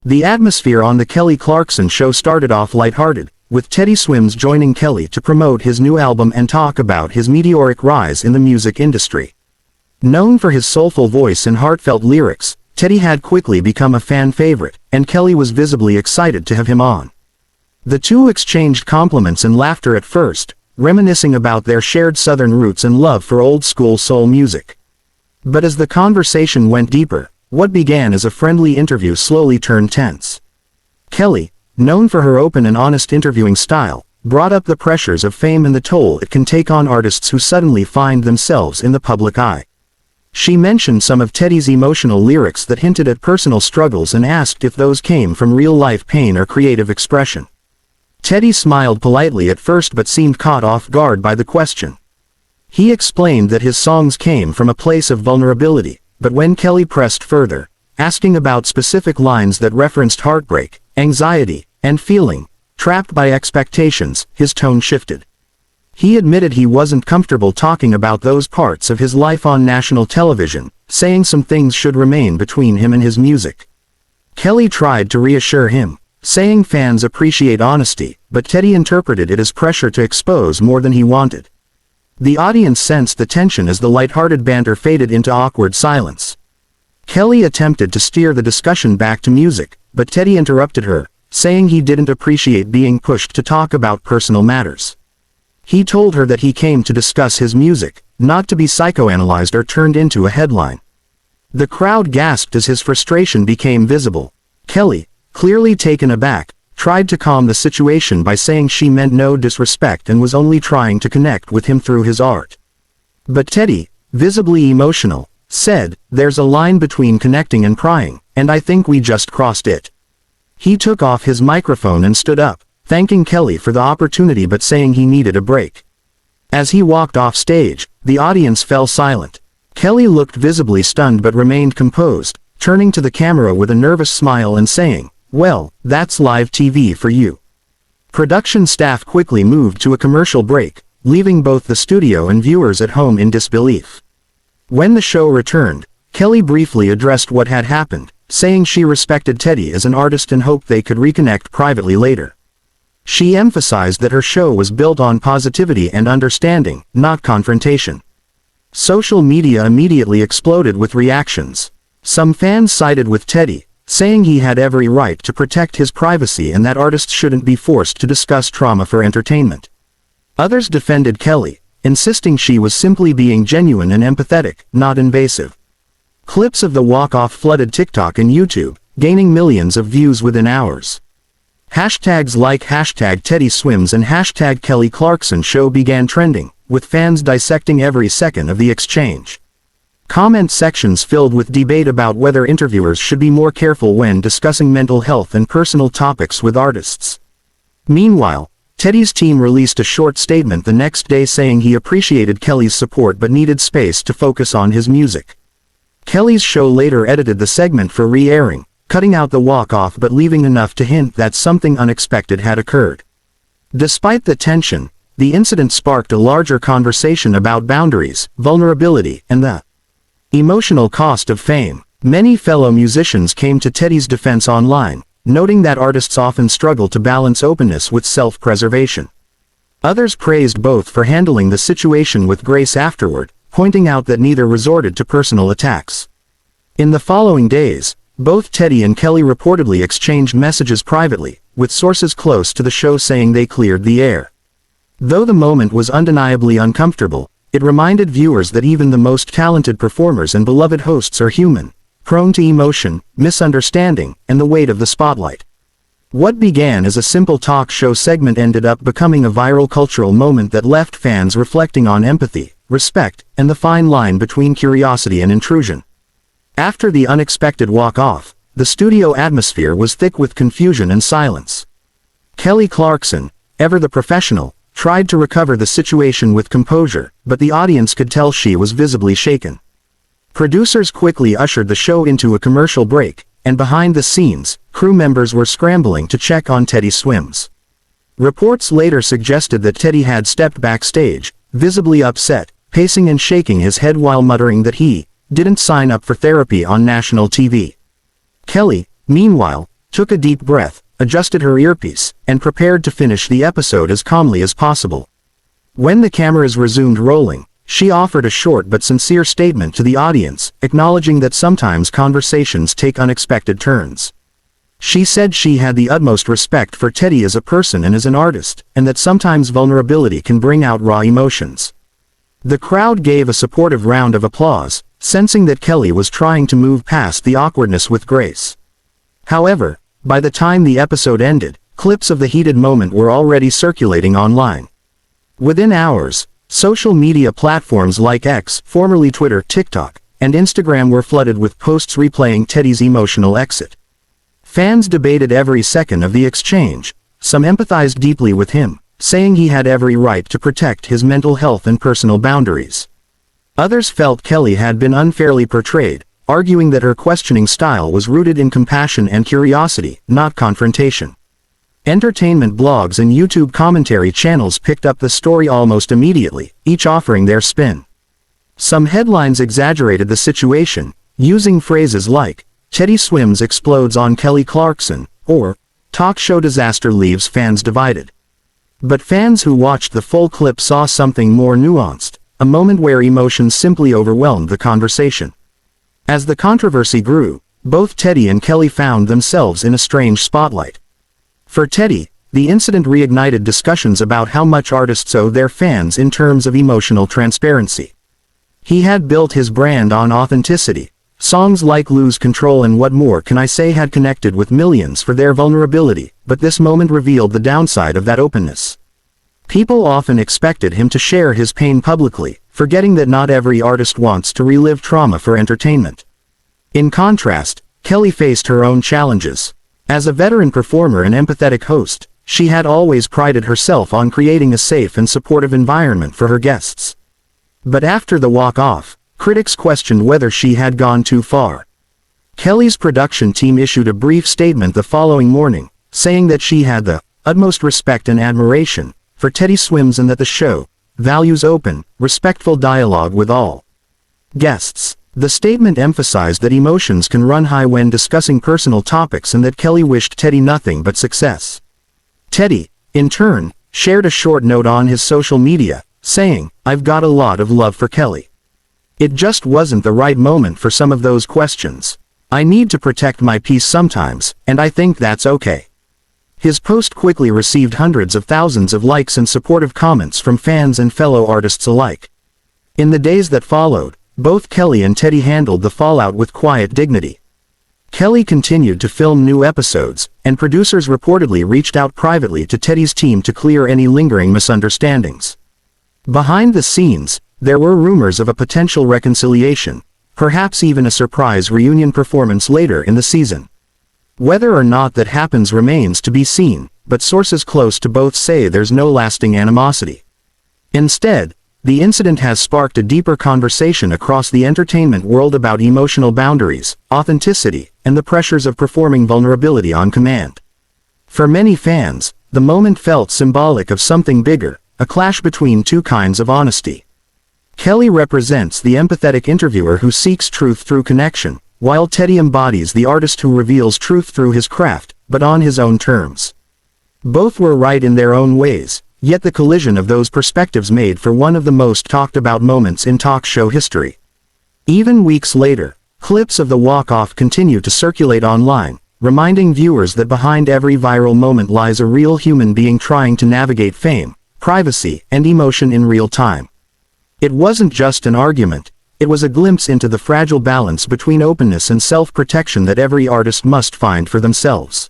The atmosphere on the Kelly Clarkson show started off lighthearted, with Teddy Swims joining Kelly to promote his new album and talk about his meteoric rise in the music industry. Known for his soulful voice and heartfelt lyrics, Teddy had quickly become a fan favorite, and Kelly was visibly excited to have him on. The two exchanged compliments and laughter at first, reminiscing about their shared Southern roots and love for old-school soul music. But as the conversation went deeper, what began as a friendly interview slowly turned tense. Kelly, known for her open and honest interviewing style, brought up the pressures of fame and the toll it can take on artists who suddenly find themselves in the public eye. She mentioned some of Teddy's emotional lyrics that hinted at personal struggles and asked if those came from real-life pain or creative expression. Teddy smiled politely at first but seemed caught off guard by the question. He explained that his songs came from a place of vulnerability, but when Kelly pressed further, asking about specific lines that referenced heartbreak, anxiety, and feeling trapped by expectations, his tone shifted. He admitted he wasn't comfortable talking about those parts of his life on national television, saying some things should remain between him and his music. Kelly tried to reassure him, saying fans appreciate honesty, but Teddy interpreted it as pressure to expose more than he wanted. The audience sensed the tension as the lighthearted banter faded into awkward silence. Kelly attempted to steer the discussion back to music, but Teddy interrupted her, saying he didn't appreciate being pushed to talk about personal matters. He told her that he came to discuss his music, not to be psychoanalyzed or turned into a headline. The crowd gasped as his frustration became visible. Kelly, clearly taken aback, tried to calm the situation by saying she meant no disrespect and was only trying to connect with him through his art. But Teddy, visibly emotional, said, "There's a line between connecting and prying, and I think we just crossed it." He took off his microphone and stood up, thanking Kelly for the opportunity but saying he needed a break. As he walked off stage, the audience fell silent. Kelly looked visibly stunned but remained composed, turning to the camera with a nervous smile and saying, "Well, that's live TV for you." Production staff quickly moved to a commercial break, leaving both the studio and viewers at home in disbelief. When the show returned, Kelly briefly addressed what had happened, saying she respected Teddy as an artist and hoped they could reconnect privately later. She emphasized that her show was built on positivity and understanding, not confrontation. Social media immediately exploded with reactions. Some fans sided with Teddy, saying he had every right to protect his privacy and that artists shouldn't be forced to discuss trauma for entertainment. Others defended Kelly, insisting she was simply being genuine and empathetic, not invasive. Clips of the walk-off flooded TikTok and YouTube, gaining millions of views within hours. Hashtags like #TeddySwims and #Kelly Clarkson show began trending, with fans dissecting every second of the exchange. Comment sections filled with debate about whether interviewers should be more careful when discussing mental health and personal topics with artists. Meanwhile, Teddy's team released a short statement the next day saying he appreciated Kelly's support but needed space to focus on his music. Kelly's show later edited the segment for re-airing, cutting out the walk-off but leaving enough to hint that something unexpected had occurred. Despite the tension, the incident sparked a larger conversation about boundaries, vulnerability, and the emotional cost of fame. Many fellow musicians came to Teddy's defense online, noting that artists often struggle to balance openness with self-preservation. Others praised both for handling the situation with grace afterward, pointing out that neither resorted to personal attacks. In the following days, both Teddy and Kelly reportedly exchanged messages privately, with sources close to the show saying they cleared the air. Though the moment was undeniably uncomfortable, it reminded viewers that even the most talented performers and beloved hosts are human, prone to emotion, misunderstanding, and the weight of the spotlight. What began as a simple talk show segment ended up becoming a viral cultural moment that left fans reflecting on empathy, respect, and the fine line between curiosity and intrusion. After the unexpected walk-off, the studio atmosphere was thick with confusion and silence. Kelly Clarkson, ever the professional, tried to recover the situation with composure, but the audience could tell she was visibly shaken. Producers quickly ushered the show into a commercial break, and behind the scenes, crew members were scrambling to check on Teddy Swims. Reports later suggested that Teddy had stepped backstage, visibly upset, pacing and shaking his head while muttering that he didn't sign up for therapy on national TV. Kelly, meanwhile, took a deep breath, adjusted her earpiece, and prepared to finish the episode as calmly as possible. When the cameras resumed rolling, she offered a short but sincere statement to the audience, acknowledging that sometimes conversations take unexpected turns. She said she had the utmost respect for Teddy as a person and as an artist, and that sometimes vulnerability can bring out raw emotions. The crowd gave a supportive round of applause, sensing that Kelly was trying to move past the awkwardness with grace. However, by the time the episode ended, clips of the heated moment were already circulating online. Within hours, social media platforms like X, formerly Twitter, TikTok, and Instagram were flooded with posts replaying Teddy's emotional exit. Fans debated every second of the exchange. Some empathized deeply with him, saying he had every right to protect his mental health and personal boundaries. Others felt Kelly had been unfairly portrayed, arguing that her questioning style was rooted in compassion and curiosity, not confrontation. Entertainment blogs and YouTube commentary channels picked up the story almost immediately, each offering their spin. Some headlines exaggerated the situation, using phrases like, "Teddy swims explodes on Kelly Clarkson," or, "Talk show disaster leaves fans divided." But fans who watched the full clip saw something more nuanced, a moment where emotions simply overwhelmed the conversation. As the controversy grew, both Teddy and Kelly found themselves in a strange spotlight. For Teddy, the incident reignited discussions about how much artists owe their fans in terms of emotional transparency. He had built his brand on authenticity. Songs like Lose Control and What More Can I Say had connected with millions for their vulnerability, but this moment revealed the downside of that openness. People often expected him to share his pain publicly, forgetting that not every artist wants to relive trauma for entertainment. In contrast, Kelly faced her own challenges. As a veteran performer and empathetic host, she had always prided herself on creating a safe and supportive environment for her guests. But after the walk-off, critics questioned whether she had gone too far. Kelly's production team issued a brief statement the following morning, saying that she had the utmost respect and admiration for Teddy Swims and that the show values open, respectful dialogue with all guests. The statement emphasized that emotions can run high when discussing personal topics and that Kelly wished Teddy nothing but success. Teddy, in turn, shared a short note on his social media, saying, "I've got a lot of love for Kelly. It just wasn't the right moment for some of those questions. I need to protect my peace sometimes, and I think that's okay." His post quickly received hundreds of thousands of likes and supportive comments from fans and fellow artists alike. In the days that followed, both Kelly and Teddy handled the fallout with quiet dignity. Kelly continued to film new episodes, and producers reportedly reached out privately to Teddy's team to clear any lingering misunderstandings. Behind the scenes, there were rumors of a potential reconciliation, perhaps even a surprise reunion performance later in the season. Whether or not that happens remains to be seen, but sources close to both say there's no lasting animosity. Instead, the incident has sparked a deeper conversation across the entertainment world about emotional boundaries, authenticity, and the pressures of performing vulnerability on command. For many fans, the moment felt symbolic of something bigger, a clash between two kinds of honesty. Kelly represents the empathetic interviewer who seeks truth through connection, while Teddy embodies the artist who reveals truth through his craft, but on his own terms. Both were right in their own ways, yet the collision of those perspectives made for one of the most talked about moments in talk show history. Even weeks later, clips of the walk-off continue to circulate online, reminding viewers that behind every viral moment lies a real human being trying to navigate fame, privacy, and emotion in real time. It wasn't just an argument, it was a glimpse into the fragile balance between openness and self-protection that every artist must find for themselves.